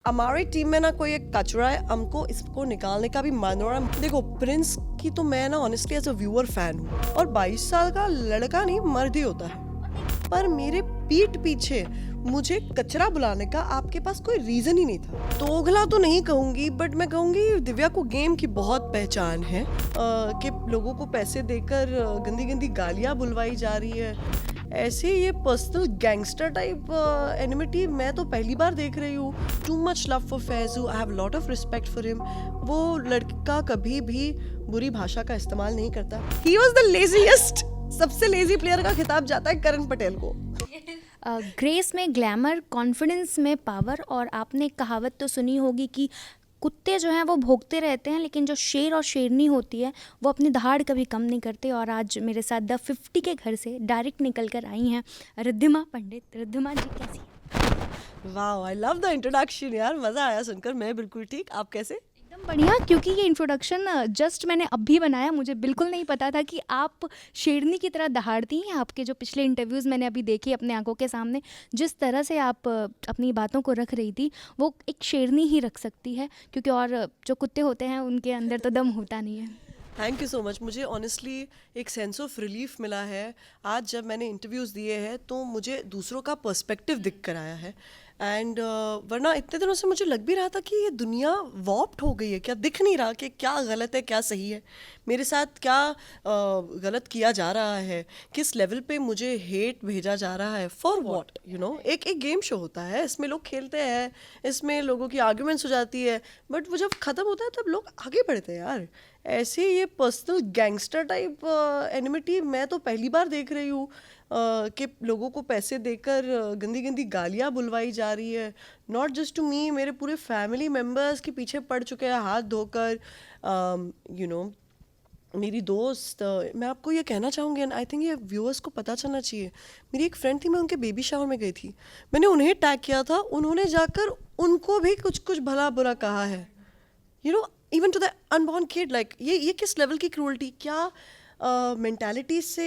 हमारी टीम में ना कोई एक कचरा है, हमको इसको निकालने का भी मन हो रहा है। देखो प्रिंस की तो मैं ना honestly as a viewer fan हूँ और 22 साल का लड़का नहीं मर्द ही होता है, पर मेरे पीठ पीछे मुझे कचरा बुलाने का आपके पास कोई रीजन ही नहीं था। तोगला तो नहीं कहूंगी, बट मैं कहूंगी दिव्या को गेम की बहुत पहचान है कि लोगों को पैसे देकर गंदी गंदी गालियां बुलवाई जा रही है। ऐसे ये पर्सनल गैंगस्टर टाइप एनिमिटी मैं तो पहली बार देख रही हूँ। Too much love for Faizu, I have lot of respect for him. वो लड़का कभी भी बुरी भाषा का इस्तेमाल नहीं करता। ही वॉज द लेजीएस्ट, सबसे लेजी प्लेयर का खिताब जाता है करण पटेल को। ग्रेस में ग्लैमर, कॉन्फिडेंस में पावर। और आपने कहावत तो सुनी होगी कि कुत्ते जो हैं वो भौंकते रहते हैं, लेकिन जो शेर और शेरनी होती है वो अपनी दहाड़ कभी कम नहीं करते। और आज मेरे साथ द 50 के घर से डायरेक्ट निकल कर आई हैं रिद्धिमा पंडित। रिद्धिमा जी कैसी हैं? वाह, आई लव द इंट्रोडक्शन यार, मजा आया सुनकर। मैं बिल्कुल ठीक, आप कैसे? एकदम बढ़िया, क्योंकि ये इंट्रोडक्शन जस्ट मैंने अभी बनाया। मुझे बिल्कुल नहीं पता था कि आप शेरनी की तरह दहाड़ती हैं। आपके जो पिछले इंटरव्यूज़ मैंने अभी देखे अपने आंखों के सामने, जिस तरह से आप अपनी बातों को रख रही थी, वो एक शेरनी ही रख सकती है, क्योंकि और जो कुत्ते होते हैं उनके अंदर तो दम होता नहीं है। Thank you so much. मुझे ऑनेस्टली एक सेंस ऑफ रिलीफ मिला है आज जब मैंने इंटरव्यूज़ दिए हैं, तो मुझे दूसरों का पर्सपेक्टिव दिख कर आया है। एंड वरना इतने दिनों से मुझे लग भी रहा था कि ये दुनिया वॉर्प्ड हो गई है, क्या दिख नहीं रहा कि क्या गलत है क्या सही है, मेरे साथ क्या गलत किया जा रहा है, किस लेवल पे मुझे हेट भेजा जा रहा है, फॉर व्हाट, यू नो। एक एक गेम शो होता है, इसमें लोग खेलते हैं, इसमें लोगों की आर्ग्यूमेंट्स हो जाती है, बट वो जब ख़त्म होता है तब लोग आगे बढ़ते हैं यार। ऐसे ये पर्सनल गैंगस्टर टाइप एनिमिटी मैं तो पहली बार देख रही हूँ कि लोगों को पैसे देकर गंदी गंदी गालियाँ बुलवाई जा रही है। नॉट जस्ट टू मी, मेरे पूरे फैमिली मेम्बर्स के पीछे पड़ चुके हैं हाथ धोकर। यू नो, मेरी दोस्त, मैं आपको ये कहना चाहूँगी, एंड आई थिंक ये व्यूअर्स को पता चलना चाहिए। मेरी एक फ्रेंड थी, मैं उनके बेबी शावर में गई थी, मैंने उन्हें टैग किया था, उन्होंने जाकर उनको भी कुछ कुछ भला बुरा कहा है। You know, even to the unborn kid. Like ये किस लेवल की क्रूअल्टी, क्या मेंटालिटी से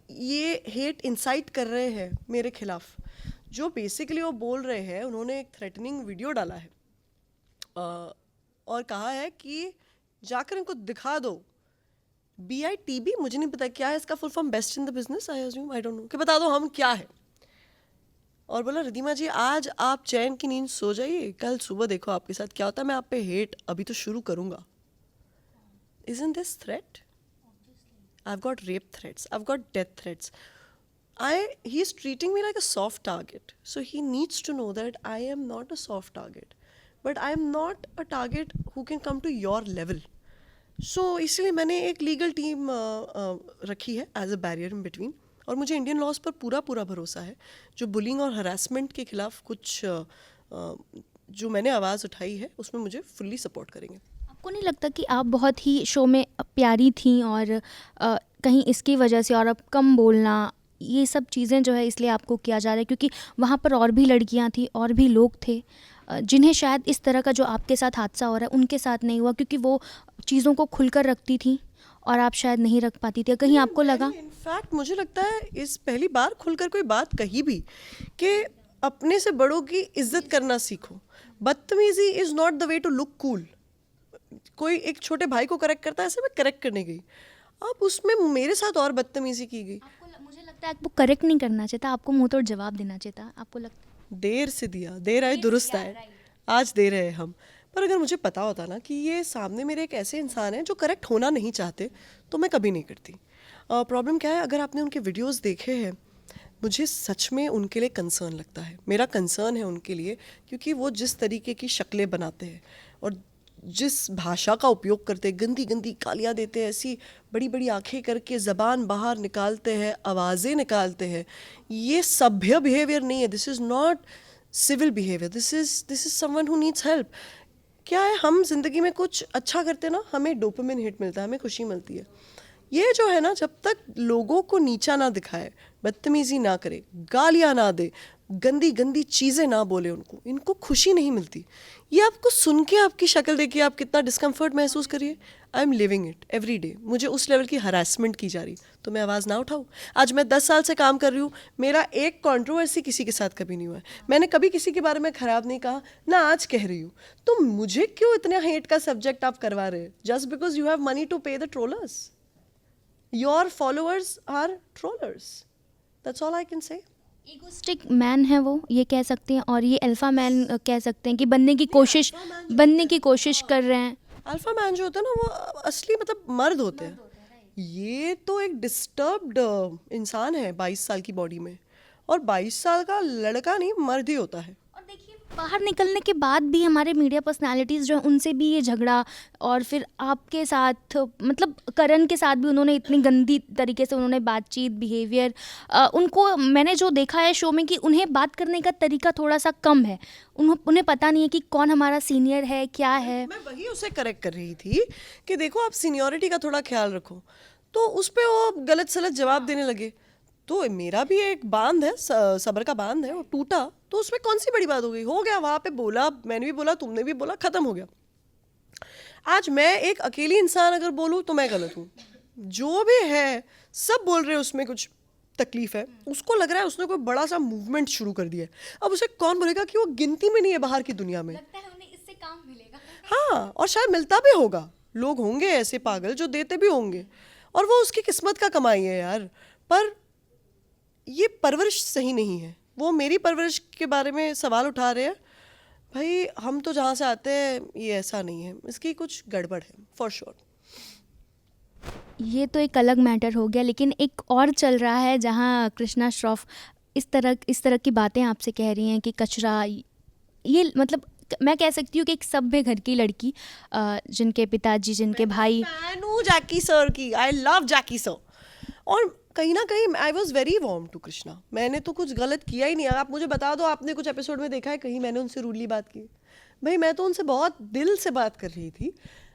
ये हेट इंसाइट कर रहे हैं मेरे खिलाफ। जो बेसिकली वो बोल रहे हैं, उन्होंने एक थ्रेटनिंग वीडियो डाला है और कहा है कि जाकर इनको दिखा दो। BITB, मुझे नहीं पता क्या है इसका full form, best in the business, I assume, I don't know, कि बता दो हम क्या है। और बोला रिद्धिमा जी आज आप चैन की नींद सो जाइए, कल सुबह देखो आपके साथ क्या होता है, मैं आप पे हेट अभी तो शुरू करूंगा। Isn't this threat? I've got rape threats, I've got death threats. He's treating me like a soft target. So he needs to know that I am not a soft target. But I am not a target who can come to your level. So इसलिए मैंने एक legal team रखी है as a barrier in between. और मुझे Indian laws पर पूरा पूरा भरोसा है। जो बुलिंग और हरासमेंट के खिलाफ कुछ जो मैंने आवाज़ उठाई है, उसमें मुझे फुल्ली सपोर्ट करेंगे। आपको नहीं लगता कि आप बहुत ही शो में प्यारी थी और कहीं इसकी वजह से, और अब कम बोलना, ये सब चीज़ें जो है इसलिए आपको किया जा रहा है, क्योंकि वहाँ पर और भी लड़कियाँ थी और भी लोग थे जिन्हें शायद इस तरह का जो आपके साथ हादसा हो रहा है उनके साथ नहीं हुआ, क्योंकि वो चीज़ों को खुलकर रखती थी और आप शायद नहीं रख पाती थी। कहीं आपको लगा? इनफैक्ट मुझे लगता है इस पहली बार खुलकर कोई बात कही भी कि अपने से बड़ों की इज्जत करना सीखो। बदतमीजी is not the way to look cool. कोई एक छोटे भाई को करेक्ट करता है, ऐसे मैं करेक्ट करने गई, अब उसमें मेरे साथ और बदतमीजी की गई। मुझे लगता है आपको करेक्ट नहीं करना चाहिए था, आपको मुंह तोड़ जवाब देना चाहिए था। आपको लगता है देर से दिया, देर आए दुरुस्त आए, आज दे रहे हैं हम। पर अगर मुझे पता होता ना कि ये सामने मेरे एक ऐसे इंसान हैं जो करेक्ट होना नहीं चाहते, तो मैं कभी नहीं करती। प्रॉब्लम क्या है, अगर आपने उनके वीडियोस देखे हैं, मुझे सच में उनके लिए कंसर्न लगता है। मेरा कंसर्न है उनके लिए, क्योंकि वो जिस तरीके की शक्लें बनाते हैं और जिस भाषा का उपयोग करते हैं, गंदी गंदी गालियाँ देते हैं, ऐसी बड़ी बड़ी आंखें करके ज़बान बाहर निकालते हैं, आवाज़ें निकालते हैं, ये सभ्य बिहेवियर नहीं है। This is not civil behaviour, this is someone who needs help. क्या है, हम जिंदगी में कुछ अच्छा करते ना, हमें डोपामिन हिट मिलता है, हमें खुशी मिलती है। ये जो है ना, जब तक लोगों को नीचा ना दिखाए, बदतमीजी ना करे, गालियाँ ना दे, गंदी गंदी चीज़ें ना बोले उनको, इनको खुशी नहीं मिलती। ये आपको सुन के आपकी शक्ल देखिए आप कितना डिस्कम्फर्ट महसूस करिए। I am living it every day. मुझे उस लेवल की हरासमेंट की जा रही, तो मैं आवाज़ ना उठाऊँ? आज मैं 10 साल से काम कर रही हूँ, मेरा एक कंट्रोवर्सी किसी के साथ कभी नहीं हुआ है, मैंने कभी किसी के बारे में ख़राब नहीं कहा, ना आज कह रही हूँ। तो मुझे क्यों इतना हेट का सब्जेक्ट आप करवा रहे हैं just because you have money to pay the trollers? Your followers are trollers, that's all I can say. Egoistic man है वो, ये कह सकते हैं, और ये अल्फ़ा मैन कह सकते हैं कि बनने की कोशिश कर रहे हैं। अल्फा मैन जो होता है ना वो असली मतलब मर्द होते हैं। ये तो एक डिस्टर्ब्ड इंसान है 22 साल की बॉडी में, और 22 साल का लड़का नहीं मर्द ही होता है। और देखिए बाहर निकलने के बाद भी हमारे मीडिया पर्सनालिटीज़ जो हैं उनसे भी ये झगड़ा, और फिर आपके साथ मतलब करण के साथ भी उन्होंने इतनी गंदी तरीके से उन्होंने बातचीत बिहेवियर, उनको मैंने जो देखा है शो में कि उन्हें बात करने का तरीका थोड़ा सा कम है, उन्हें पता नहीं है कि कौन हमारा सीनियर है क्या है। मैं वही उसे करेक्ट कर रही थी कि देखो आप सीनियरिटी का थोड़ा ख्याल रखो, तो उस पे वो गलत सलत जवाब देने लगे। तो मेरा भी एक बांध है, सब्र का बांध है, वो टूटा, तो उसमें कौन सी बड़ी बात हो गई? हो गया, वहाँ पे बोला, मैंने भी बोला, तुमने भी बोला, खत्म हो गया। आज मैं एक अकेली इंसान अगर बोलूँ तो मैं गलत हूँ, जो भी है सब बोल रहे हैं उसमें कुछ तकलीफ है, उसको लग रहा है उसने कोई बड़ा सा मूवमेंट शुरू कर दिया है। अब उसे कौन बोलेगा कि वो गिनती में नहीं है बाहर की दुनिया में? लगता है उन्हें इससे काम मिलेगा। हाँ, और शायद मिलता भी होगा, लोग होंगे ऐसे पागल जो देते भी होंगे, और वो उसकी किस्मत का कमाई है यार। पर ये परवरिश सही नहीं है। वो मेरी परवरिश के बारे में सवाल उठा रहे हैं। भाई हम तो जहाँ से आते हैं ये ऐसा नहीं है, इसकी कुछ गड़बड़ है फॉर श्योर। ये तो एक अलग मैटर हो गया, लेकिन एक और चल रहा है जहाँ कृष्णा श्रॉफ इस तरह की बातें आपसे कह रही हैं कि कचरा, ये मतलब मैं कह सकती हूँ कि एक सभ्य घर की लड़की, जिनके पिताजी, जिनके भाई। फैन हूँ जैकी सर की, आई लव जैकी सर। और कहीं ना कहीं I was very warm to Krishna. मैंने तो कुछ गलत किया ही नहीं। आप मुझे बता दो, आपने कुछ एपिसोड में देखा है कहीं मैंने उनसे रूडली बात की? भाई मैं तो उनसे बहुत दिल से बात कर रही थी।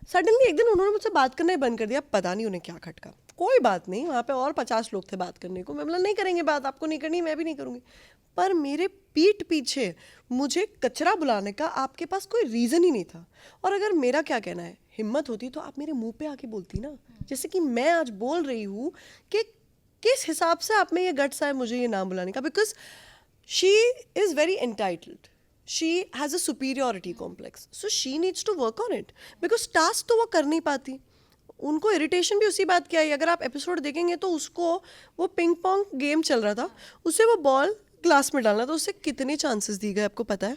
सडनली एक दिन उन्होंने मुझसे बात करना ही बंद कर दिया, पता नहीं उन्हें क्या खटका। कोई बात नहीं, वहाँ पे और 50 लोग थे बात करने को। मैं बोला नहीं करेंगे बात, आपको नहीं करनी मैं भी नहीं करूँगी। पर मेरे पीठ पीछे मुझे कचरा बुलाने का आपके पास कोई रीज़न ही नहीं था। और अगर मेरा क्या कहना है, हिम्मत होती तो आप मेरे मुंह पे आके बोलती ना, जैसे कि मैं आज बोल रही हूँ कि किस हिसाब से आप में ये गट्स आए मुझे ये नाम बुलाने का। Because she is very entitled, she has a superiority complex, so she needs to work on it. Because task तो वो कर नहीं पाती। उनको इरिटेशन भी उसी बात की आई। अगर आप एपिसोड देखेंगे तो उसको वो पिंग पोंग गेम चल रहा था, उसे वो बॉल ग्लास में डालना था, उससे कितने चांसेस दिए गए आपको पता है?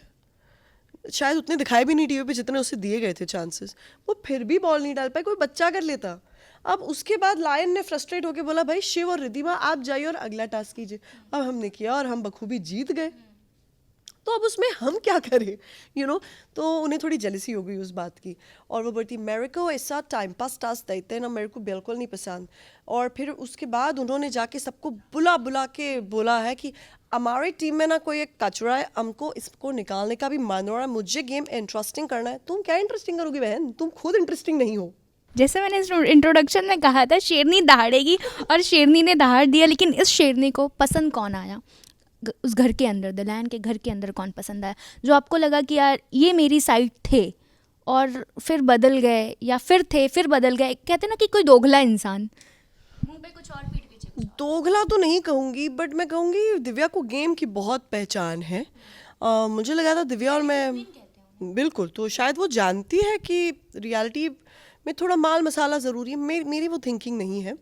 शायद उतने दिखाए भी नहीं टीवी पे जितने उसे दिए गए थे चांसेस। वो फिर भी बॉल नहीं डाल पाए, कोई बच्चा कर लेता। अब उसके बाद लायन ने फ्रस्ट्रेट होकर बोला भाई शिव और रिद्धिमा आप जाइए और अगला टास्क कीजिए। अब हमने किया और हम बखूबी जीत गए, तो अब उसमें हम क्या करें, यू नो। तो उन्हें थोड़ी जेलसी हो गई उस बात की, और वो बोलती मेरे को ऐसा टाइम पास टास्क देते हैं ना, मेरे को बिल्कुल नहीं पसंद। और फिर उसके बाद उन्होंने जाके सबको बुला बुला के बोला है कि हमारी टीम में ना कोई एक कचरा है, हमको इसको निकालने का भी मन हो रहा है, मुझे गेम इंटरेस्टिंग करना है। तुम क्या इंटरेस्टिंग करोगी बहन, तुम खुद इंटरेस्टिंग नहीं हो। जैसे मैंने इस इंट्रोडक्शन में कहा था शेरनी दहाड़ेगी, और शेरनी ने दहाड़ दिया, लेकिन इस शेरनी को पसंद कौन आया उस घर के अंदर, द लायन के घर के अंदर कौन पसंद आया, जो आपको लगा कि यार ये मेरी साइड थे और फिर बदल गए, या फिर थे फिर बदल गए? कहते ना कि कोई दोगला इंसान, मुंह पे कुछ और पीठ पीछे कुछ और। दोगला तो नहीं कहूँगी, बट मैं कहूँगी दिव्या को गेम की बहुत पहचान है। मुझे लगा था दिव्या और मैं बिल्कुल, तो शायद वो जानती है कि रियलिटी में थोड़ा माल मसाला ज़रूरी है। मेरी वो थिंकिंग नहीं है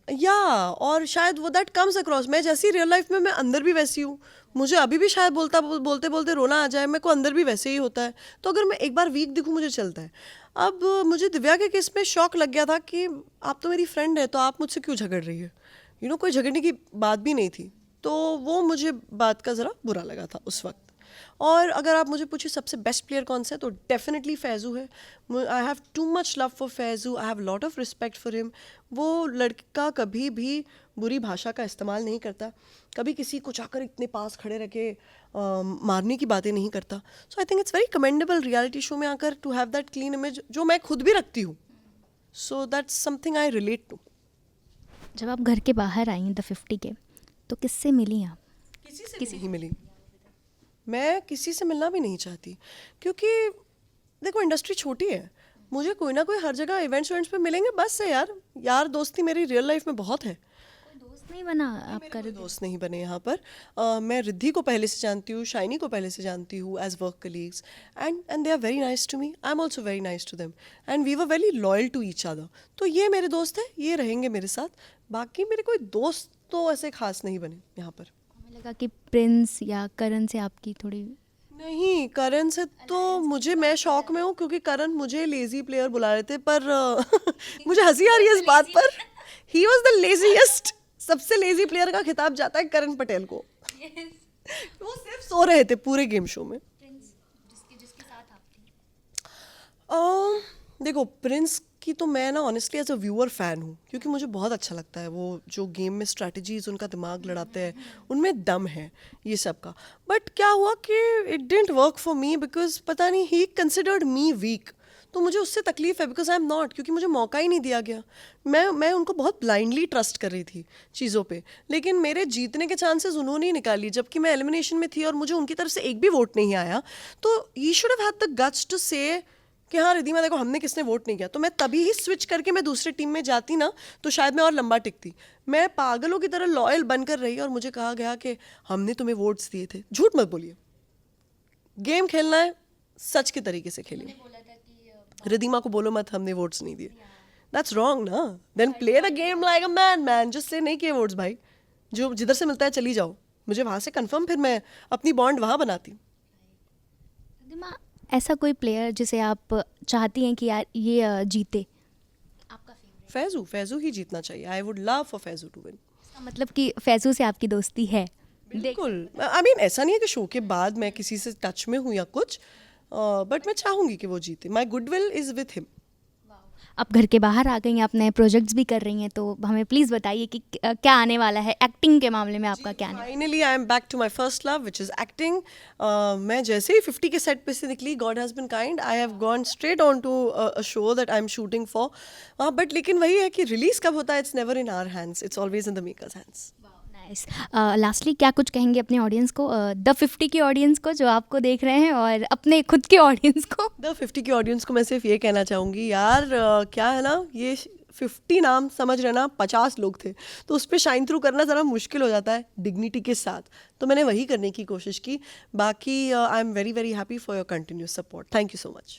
या, और शायद वो दैट कम्स अक्रॉस। मैं जैसी रियल लाइफ में मैं अंदर भी वैसी हूँ। मुझे अभी भी शायद बोलते बोलते रोना आ जाए, मेरे को अंदर भी वैसे ही होता है। तो अगर मैं एक बार वीक दिखूँ मुझे चलता है। अब मुझे दिव्या के केस में शौक लग गया था कि आप तो मेरी फ्रेंड है, तो आप मुझसे क्यों झगड़ रही है, यू नो, कोई झगड़ने की बात भी नहीं थी। तो वो मुझे बात का ज़रा बुरा लगा था उस वक्त। और अगर आप मुझे पूछे सबसे बेस्ट प्लेयर कौन सा है, तो डेफिनेटली फैज़ू है। I have too much love for Faizu, I have lot of respect for him. वो लड़का कभी भी बुरी भाषा का इस्तेमाल नहीं करता, कभी किसी को जाकर इतने पास खड़े रह के मारने की बातें नहीं करता। So I think it's very commendable reality show में आकर to have that clean image, जो मैं खुद भी रखती हूँ। So that's something I relate to. जब आप घर के बाहर आई द 50 के, तो किससे मिली आप? किसी से भी नहीं मिली, मैं किसी से मिलना भी नहीं चाहती, क्योंकि देखो इंडस्ट्री छोटी है, मुझे कोई ना कोई हर जगह इवेंट्स पे मिलेंगे, बस है यार, यार दोस्ती मेरी रियल लाइफ में बहुत है। कोई दोस्त नहीं बना आपका? मेरे कोई दोस्त नहीं बने यहाँ पर। मैं रिद्धि को पहले से जानती हूँ, शाइनी को पहले से जानती हूँ as work colleagues, and they are very nice to me, I am also very nice to them, and we were very loyal to each other. तो ये मेरे दोस्त हैं, ये रहेंगे मेरे साथ। बाकी मेरे कोई दोस्त तो ऐसे खास नहीं बने यहाँ पर। हमें लगा कि प्रिंस या करण से आपकी थोड़ी नहीं, करण से तो मुझे, मैं शौक में हूँ क्योंकि करण मुझे लेजी प्लेयर बुला रहे थे, पर मुझे हंसी आ रही है इस बात पर। ही वॉज द लेजीएस्ट, सबसे लेजी प्लेयर का खिताब जाता है करण पटेल को। वो सिर्फ सो रहे थे पूरे गेम शो में। जिसके साथ आप थी। देखो प्रिंस की तो मैं ना honestly as a viewer fan हूँ, क्योंकि मुझे बहुत अच्छा लगता है वो जो गेम में स्ट्रैटेजीज उनका दिमाग लड़ाते हैं, उनमें दम है ये सब का। बट क्या हुआ कि it didn't work for me, because पता नहीं ही कंसिडर्ड मी वीक। तो मुझे उससे तकलीफ है, बिकॉज आई एम नॉट, क्योंकि मुझे मौका ही नहीं दिया गया। मैं उनको बहुत ब्लाइंडली ट्रस्ट कर रही थी चीज़ों पे, लेकिन मेरे जीतने के चांसेस उन्होंने ही निकाली, जबकि मैं एलिमिनेशन में थी और मुझे उनकी तरफ से एक भी वोट नहीं आया। तो you should have had the guts to say कि हाँ रिधिमा देखो हमने किसने वोट नहीं किया। तो मैं तभी ही स्विच करके मैं दूसरी टीम में जाती ना, तो शायद मैं और लंबा टिकती। मैं पागलों की तरह लॉयल बनकर रही और मुझे कहा गया कि हमने तुम्हें वोट्स दिए थे। झूठ मत बोलिए, गेम खेलना है सच के तरीके से खेलिए। रिधिमा को बोलो मत हमने वोट्स नहीं दिए, दैट्स रॉन्ग ना। Then play the game like a man, just say नहीं किए वोट्स भाई, जो जिधर से मिलता है चली जाओ, मुझे वहाँ से कंफर्म, फिर मैं अपनी बॉन्ड वहाँ बनाती। रिद्धिमा, ऐसा कोई प्लेयर जिसे आप चाहती हैं कि यार ये जीते, आपका फेवरेट? फैजू ही जीतना चाहिए। I would love for Faisu to win. इसका मतलब कि फैजू से आपकी दोस्ती है? बिल्कुल, आई मीन ऐसा नहीं है कि शो के बाद मैं किसी से टच में हूँ या कुछ, बट मैं चाहूँगी कि वो जीते। माई गुडविल इज़ विथ हिम। आप घर के बाहर आ गई हैं, आप नए प्रोजेक्ट्स भी कर रही हैं, तो हमें प्लीज़ बताइए कि क्या आने वाला है एक्टिंग के मामले में, आपका क्या आने वाला है? Finally I am back to my first love which is acting. मैं जैसे ही 50 के सेट पे से निकली, God has been kind, I have gone straight on to a show that I am shooting for. But लेकिन वही है कि रिलीज़ कब होता है, it's never in our hands, it's always in the makers hands. Nice. Lastly क्या कुछ कहेंगे अपने ऑडियंस को, द 50 की ऑडियंस को जो आपको देख रहे हैं, और अपने खुद के ऑडियंस को? द 50 की ऑडियंस को मैं सिर्फ ये कहना चाहूँगी यार, क्या है ना, ये 50 नाम समझ रहे ना, 50 लोग थे, तो उस पर शाइन थ्रू करना ज़रा मुश्किल हो जाता है डिग्निटी के साथ। तो मैंने वही करने की कोशिश की। बाकी I am very very happy for your continuous support. Thank you so much.